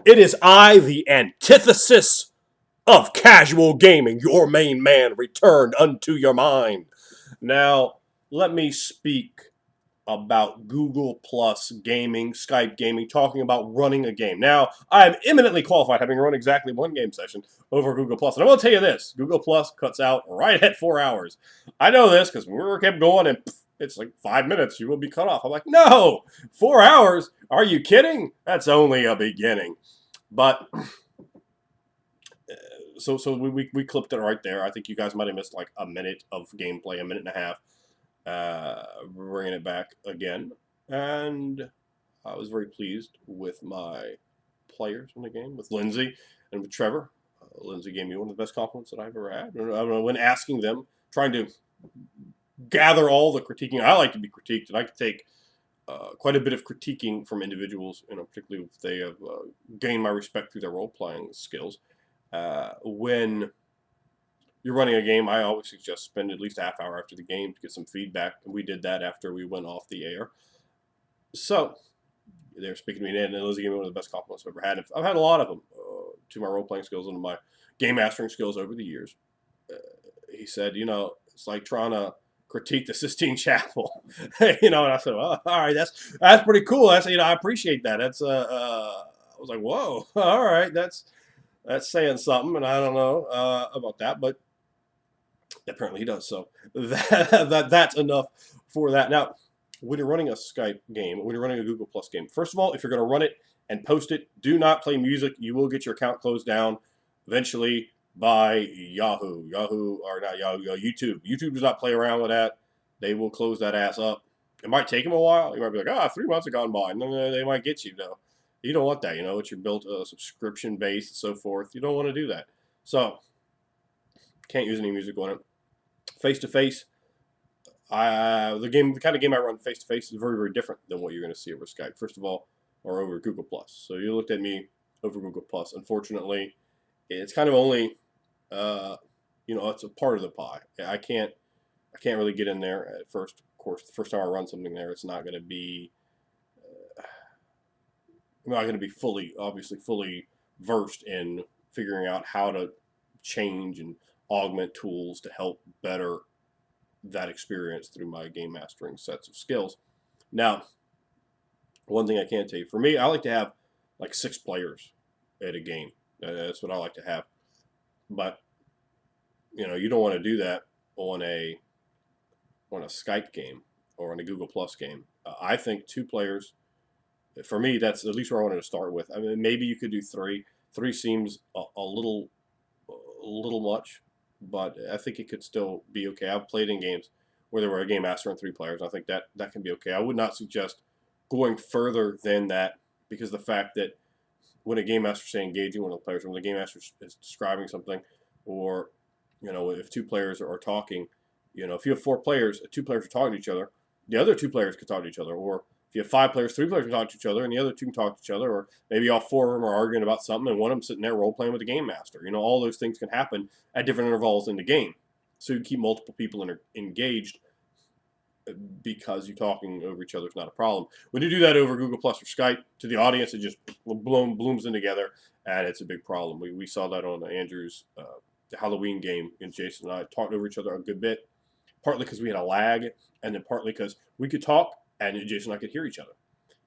It is I, the antithesis of casual gaming, your main man returned unto your mind. Now, let me speak about Google Plus gaming, Skype gaming, talking about running a game. Now, I am eminently qualified, having run exactly one game session over Google Plus. And I will tell you this, Google Plus cuts out right at 4 hours. I know this because we kept going and it's like 5 minutes, you will be cut off. I'm like, no, 4 hours? Are you kidding? That's only a beginning. But so we clipped it right there. I think you guys might have missed like a minute of gameplay, a minute and a half. Bringing it back again, and I was very pleased with my players in the game, with Lindsay and with Trevor. Lindsay gave me one of the best compliments that I've ever had. When asking them, trying to gather all the critiquing. I like to be critiqued, and I can take quite a bit of critiquing from individuals, particularly if they have gained my respect through their role-playing skills. When you're running a game, I always suggest spend at least a half hour after the game to get some feedback. And we did that after we went off the air. So they're speaking to me, and Lizzie gave me one of the best compliments I've ever had. I've had a lot of them to my role-playing skills and my game mastering skills over the years. He said, it's like trying to critique the Sistine Chapel, and I said, well, all right, that's pretty cool. I appreciate that. I was like, whoa, all right, that's saying something, and I don't know about that, but apparently he does. So that's enough for that. Now, when you're running a Skype game, when you're running a Google Plus game, first of all, if you're going to run it and post it, do not play music. You will get your account closed down eventually by Yahoo. Or not Yahoo, YouTube. YouTube does not play around with that. They will close that ass up. It might take them a while. You might be like, 3 months have gone by. And then they might get you, though. You don't want that. It's your built subscription base and so forth. You don't want to do that. So, can't use any music on it. Face-to-face, the kind of game I run face-to-face is very, very different than what you're going to see over Skype. First of all, or over Google+. So you looked at me over Google+. Unfortunately, it's kind of only, it's a part of the pie. I can't really get in there at first. Of course, the first time I run something there, it's not going to be, I'm not going to be fully versed in figuring out how to change and augment tools to help better that experience through my game mastering sets of skills. Now, one thing I can tell you, for me, I like to have like 6 players at a game. That's what I like to have. But you don't want to do that on a Skype game or on a Google Plus game. I think 2 players. For me, that's at least where I wanted to start with. I mean, maybe you could do 3. 3 seems a little much, but I think it could still be okay. I've played in games where there were a game master and 3 players. I think that can be okay. I would not suggest going further than that, because the fact that when a game master is engaging one of the players, when the game master is describing something, or if 2 players are talking, if you have 4 players, 2 players are talking to each other, the other 2 players could talk to each other, or if you have 5 players, 3 players can talk to each other, and the other 2 can talk to each other, or maybe all 4 of them are arguing about something, and one of them sitting there role-playing with the game master. All those things can happen at different intervals in the game. So you keep multiple people engaged because you talking over each other is not a problem. When you do that over Google Plus or Skype, to the audience, it just blooms in together, and it's a big problem. We saw that on Andrew's Halloween game, and Jason and I talked over each other a good bit, partly because we had a lag, and then partly because we could talk, and Jason and I could hear each other.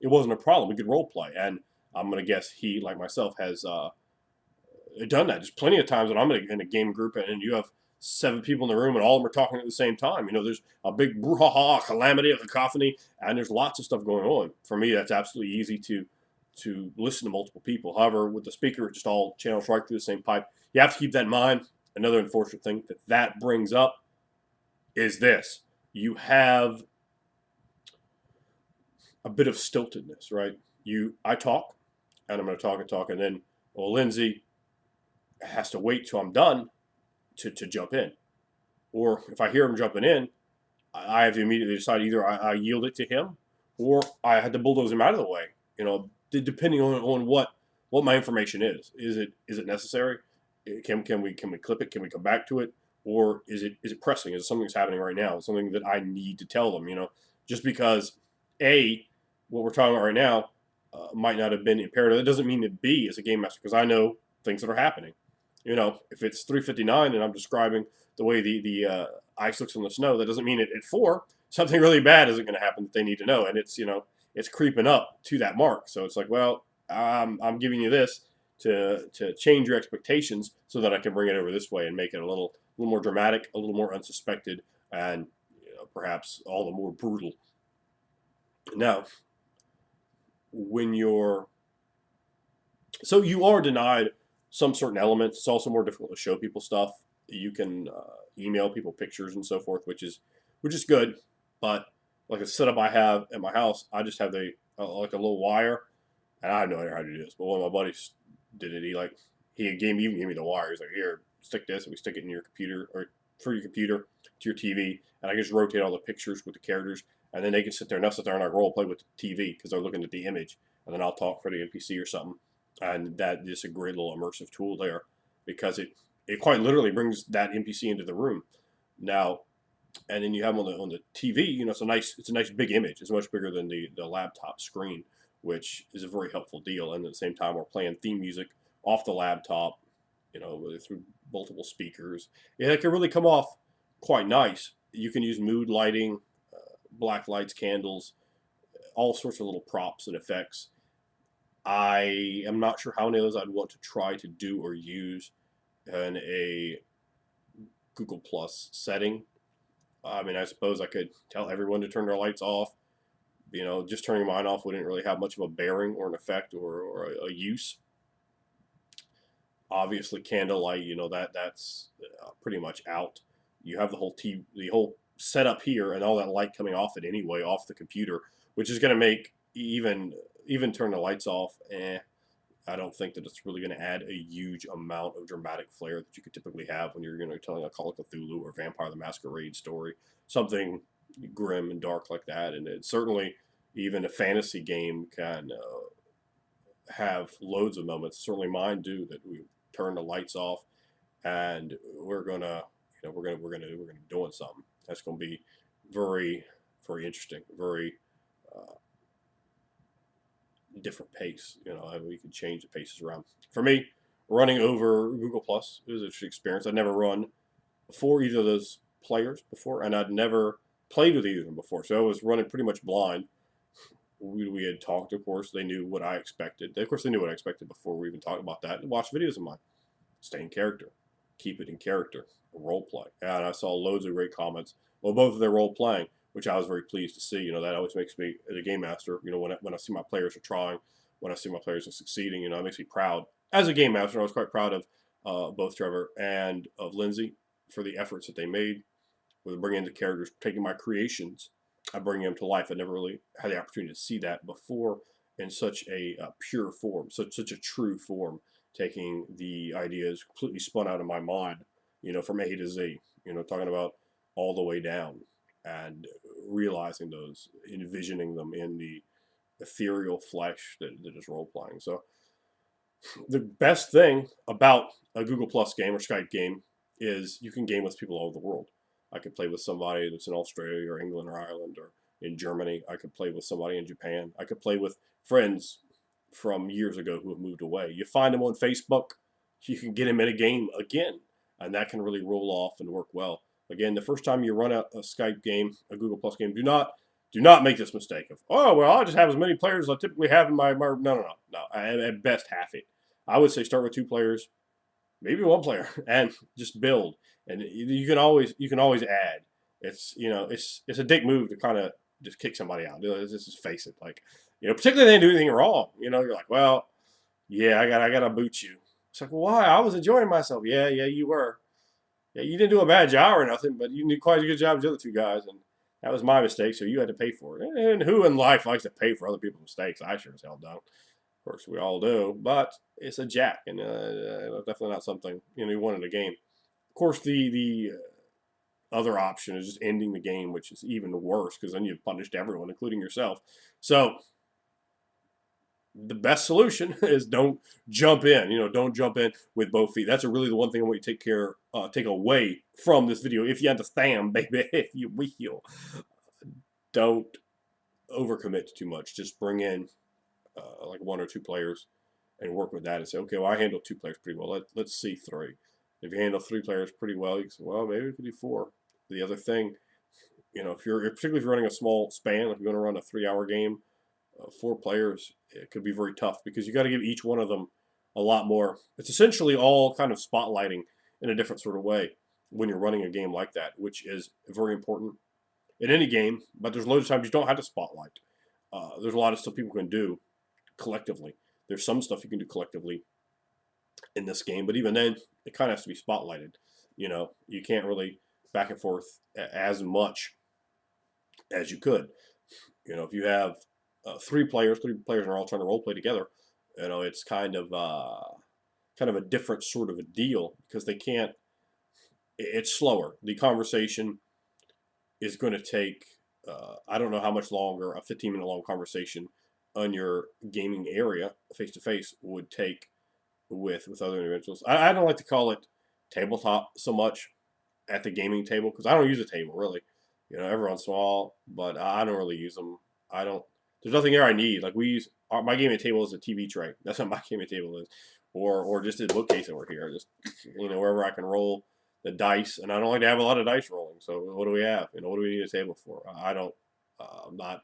It wasn't a problem. We could role play. And I'm going to guess he, like myself, has done that. There's plenty of times when I'm in a game group and you have 7 people in the room and all of them are talking at the same time. There's a big brouhaha, calamity, a cacophony, and there's lots of stuff going on. For me, that's absolutely easy to listen to multiple people. However, with the speaker, it just all channels right through the same pipe. You have to keep that in mind. Another unfortunate thing that brings up is this. You have a bit of stiltedness, right? I talk, and I'm going to talk, and then, Lindsay has to wait till I'm done to jump in. Or if I hear him jumping in, I have to immediately decide either I yield it to him, or I had to bulldoze him out of the way. Depending on what my information is. Is it necessary? Can we clip it? Can we come back to it? Or is it pressing? Is it something that's happening right now? Something that I need to tell them? Just because what we're talking about right now might not have been imperative. That doesn't mean to be as a game master, because I know things that are happening. You know, if it's 3:59 and I'm describing the way the ice looks on the snow, that doesn't mean at 4 something really bad isn't going to happen that they need to know, and it's, you know, it's creeping up to that mark. So it's like, well, I'm giving you this to change your expectations so that I can bring it over this way and make it a little more dramatic, a little more unsuspected, and, you know, perhaps all the more brutal. Now, when you're so you are denied some certain elements. It's also more difficult to show people stuff. You can email people pictures and so forth, which is good. But like a setup I have at my house, I just have like a little wire, and I have no idea how to do this. But one of my buddies did it. He even gave me the wire. He's like, here, stick this, and we stick it in your computer or for your computer to your TV, and I can just rotate all the pictures with the characters, and then they can sit there and I'll sit there and I role play with the TV because they're looking at the image, and then I'll talk for the NPC or something. And that is a great little immersive tool there, because it quite literally brings that NPC into the room. Now, and then you have them on the TV. You know, it's a nice big image. It's much bigger than the laptop screen, which is a very helpful deal. And at the same time, we're playing theme music off the laptop, you know, through multiple speakers. Yeah, it can really come off quite nice. You can use mood lighting, black lights, candles, all sorts of little props and effects. I am not sure how many of those I'd want to try to do or use in a Google Plus setting. I mean, I suppose I could tell everyone to turn their lights off. You know, just turning mine off wouldn't really have much of a bearing or an effect or a use. Obviously, candlelight, you know, that's pretty much out. You have the whole setup here, and all that light coming off it anyway, off the computer, which is going to make even turn the lights off. I don't think that it's really going to add a huge amount of dramatic flair that you could typically have when you're telling a Call of Cthulhu or Vampire the Masquerade story, something grim and dark like that. And it certainly, even a fantasy game can have loads of moments. Certainly, mine do, that we turn the lights off, and we're gonna, we're gonna be doing something that's gonna be very, very interesting, very different pace. You know, we can change the paces around. For me, running over Google Plus is an interesting experience. I'd never run before either of those players before, and I'd never played with either of them before. So I was running pretty much blind. We had talked, of course. They knew what I expected. Of course, they knew what I expected before we even talked about that. And watched videos of mine. Stay in character. Keep it in character. Role play. And I saw loads of great comments. Well, both of their role playing, which I was very pleased to see. You know, that always makes me, as a game master, you know, when I see my players are trying, when I see my players are succeeding, you know, it makes me proud. As a game master, I was quite proud of both Trevor and of Lindsay for the efforts that they made with bringing the characters, taking my creations, I bring them to life. I never really had the opportunity to see that before in such a pure form, such a true form, taking the ideas completely spun out of my mind, you know, from A to Z, you know, talking about all the way down, and realizing those, envisioning them in the ethereal flesh that is role playing. So the best thing about a Google Plus game or Skype game is you can game with people all over the world. I could play with somebody that's in Australia or England or Ireland or in Germany. I could play with somebody in Japan. I could play with friends from years ago who have moved away. You find them on Facebook, you can get them in a game again, and that can really roll off and work well. Again, the first time you run a Skype game, a Google Plus game, do not make this mistake of, oh, well, I just have as many players as I typically have in my no. At best, half it. I would say start with 2 players, maybe 1 player, and just build. And you can always add. It's, you know, it's a dick move to kind of just kick somebody out. Let's just face it. Like, you know, particularly if they didn't do anything wrong. You know, you're like, well, yeah, I gotta boot you. It's like, well, why? I was enjoying myself. Yeah, you were. Yeah, you didn't do a bad job or nothing, but you did quite a good job as the other 2 guys, and that was my mistake. So you had to pay for it. And who in life likes to pay for other people's mistakes? I sure as hell don't. Of course, we all do, but it's a jack, and definitely not something, you know, you want in a game. Of course, the other option is just ending the game, which is even worse because then you've punished everyone, including yourself. So the best solution is don't jump in. You know, don't jump in with both feet. That's really the one thing I want you to take away from this video. If you understand, baby, if you will, don't overcommit too much. Just bring in like 1 or 2 players, and work with that and say, okay, well, I handle 2 players pretty well. Let's see 3. If you handle 3 players pretty well, you can say, well, maybe we could do 4. The other thing, if you're particularly if you're running a small span, like you're going to run a 3-hour game, 4 players, it could be very tough because you got to give each one of them a lot more. It's essentially all kind of spotlighting in a different sort of way when you're running a game like that, which is very important in any game. But there's loads of times you don't have to spotlight. There's a lot of stuff people can do collectively. There's some stuff you can do collectively in this game, but even then, it kind of has to be spotlighted. You can't really back and forth as much as you could. If you have 3 players are all trying to role play together, it's kind of a different sort of a deal because they can't. It's slower. The conversation is going to take. I don't know how much longer a 15-minute long conversation on your gaming area face to face would take with other individuals. I don't like to call it tabletop so much at the gaming table because I don't use a table really. Every once in a while, but I don't really use them. I don't. There's nothing there I need. Like we use my gaming table is a TV tray. That's what my gaming table is, or just a bookcase over here. Just wherever I can roll the dice, and I don't like to have a lot of dice rolling. So what do we have? What do we need a table for? I don't. I'm not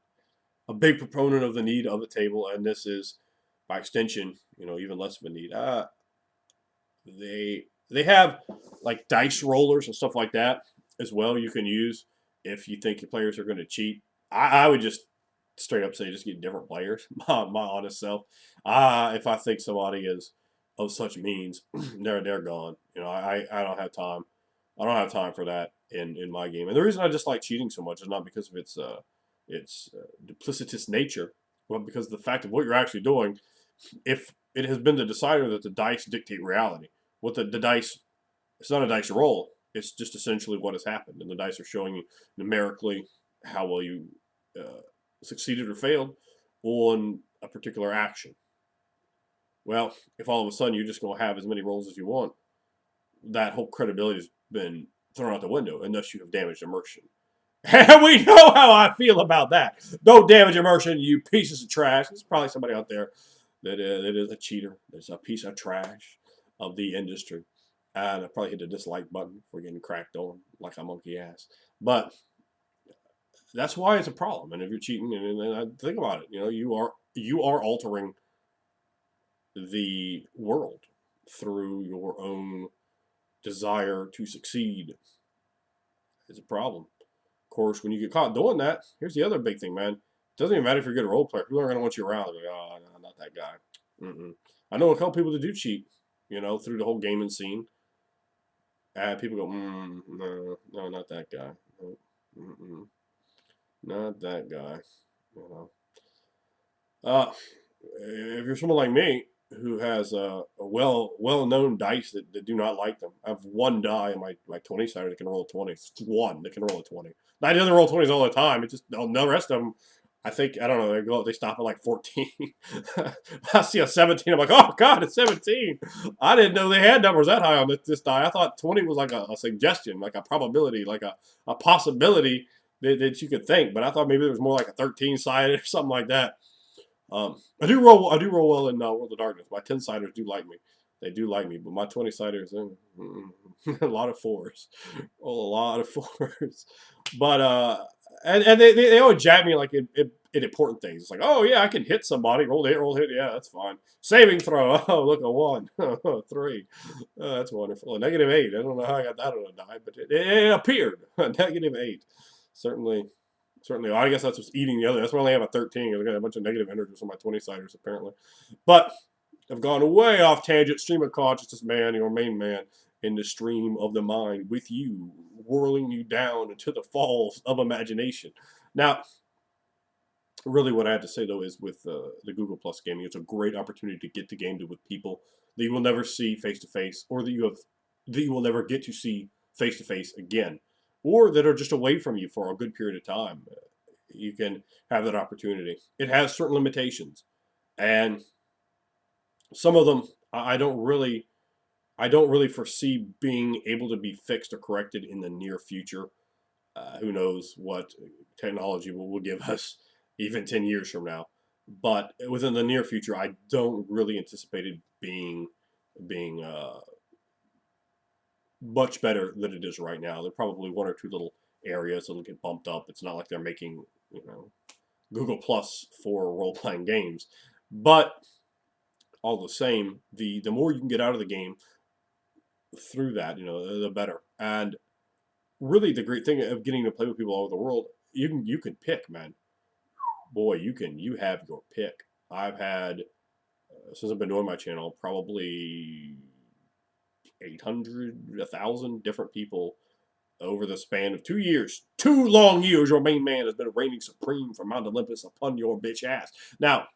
a big proponent of the need of a table, and this is by extension, even less of a need. They have like dice rollers and stuff like that as well. You can use if you think your players are going to cheat. I would just straight up say just get different players. My honest self. If I think somebody is of such means, they're gone. I don't have time. I don't have time for that in my game. And the reason I dislike cheating so much is not because of its duplicitous nature, but because of the fact of what you're actually doing. If it has been the decider that the dice dictate reality, what the dice, it's not a dice roll. It's just essentially what has happened, and the dice are showing you numerically how well you succeeded or failed on a particular action. Well, if all of a sudden you're just going to have as many rolls as you want, that whole credibility has been thrown out the window, and thus you have damaged immersion. And we know how I feel about that. Don't damage immersion, you pieces of trash. There's probably somebody out there that is a cheater. There's a piece of trash of the industry. And I probably hit the dislike button for getting cracked on like a monkey ass. But that's why it's a problem. And if you're cheating, and I think about it, you are altering the world through your own desire to succeed. It's a problem. Of course, when you get caught doing that, here's the other big thing, man. It doesn't even matter if you're a good role player. People aren't going to want you around. They're like, oh, no, not that guy. I know a couple people that do cheat, through the whole gaming scene. And people go, no, not that guy. Not that guy. If you're someone like me who has a well-known dice that do not like them, I have one die in my 20-sider that can roll a 20. It's one that can roll a 20. Now, he doesn't roll 20s all the time. It's just the rest of them. I think, I don't know, they stop at like 14. I see a 17. I'm like, oh, God, it's 17. I didn't know they had numbers that high on this die. I thought 20 was like a suggestion, like a probability, like a possibility that you could think. But I thought maybe there was more like a 13-sided or something like that. I do roll well in World of Darkness. My 10-siders do like me. They do like me. But my 20-siders, a lot of 4s. Oh, a lot of 4s. But, and they always jab me like in important things. It's like, oh yeah, I can hit somebody. Roll hit. Yeah, that's fine. Saving throw. Oh, look, a 1. 3. That's wonderful. A -8. I don't know how I got that on a die, but it appeared. A -8. Certainly. I guess that's what's eating the other. That's why I only have a 13. I've got a bunch of negative integers on my 20-siders apparently. But I've gone way off tangent. Stream of consciousness, man, your main man in the stream of the mind with you, whirling you down into the falls of imagination. Now, really what I have to say, though, is with the Google Plus gaming, it's a great opportunity to get to game with people that you will never see face-to-face, or that you will never get to see face-to-face again, or that are just away from you for a good period of time. You can have that opportunity. It has certain limitations, and some of them I don't really foresee being able to be fixed or corrected in the near future. Who knows what technology will give us even 10 years from now. but within the near future, I don't really anticipate it being much better than it is right now. There are probably one or two little areas that'll get bumped up. It's not like they're making, you know, Google Plus for role playing games, but all the same, the more you can get out of the game through that, the better. And really, the great thing of getting to play with people all over the world, you can pick, man. Boy, you have your pick. I've had since I've been doing my channel probably 800, 1,000 different people over the span of 2 years. 2 long years, your main man has been reigning supreme from Mount Olympus upon your bitch ass. Now,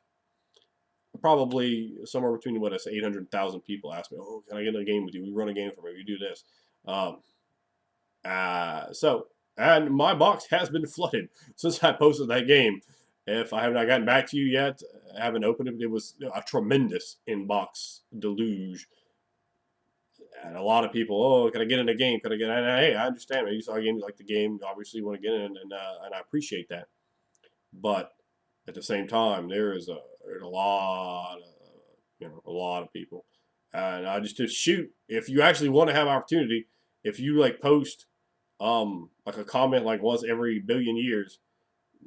probably somewhere between what I say, 800,000 people ask me, "Oh, can I get in a game with you? We run a game for me. We do this." Um, and my box has been flooded since I posted that game. If I have not gotten back to you yet, I haven't opened it. It was a tremendous inbox deluge. And a lot of people, oh, can I get in a game? Can I get in? And hey, I understand. You saw a game, you like the game. Obviously, you want to get in, and I appreciate that. But at the same time, there's a lot of, a lot of people. And I just shoot, if you actually want to have opportunity, if you like post like a comment like once every billion years,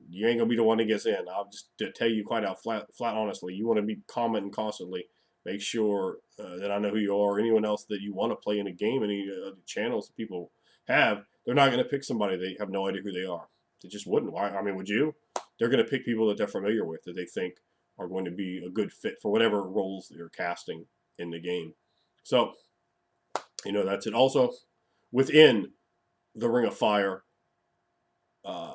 you ain't gonna be the one that gets in. I'll just tell you quite out flat honestly. You want to be commenting constantly. Make sure that I know who you are. Anyone else that you want to play in a game, any channels that people have, they're not going to pick somebody they have no idea who they are. They just wouldn't. Why? I mean, would you? They're going to pick people that they're familiar with, that they think are going to be a good fit for whatever roles they're casting in the game. So, that's it. Also, within the Ring of Fire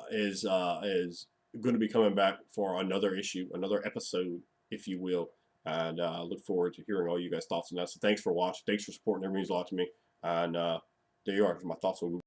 is going to be coming back for another issue, another episode, if you will. And look forward to hearing all you guys' thoughts on that. So thanks for watching. Thanks for supporting. It means a lot to me. And there you are. My thoughts on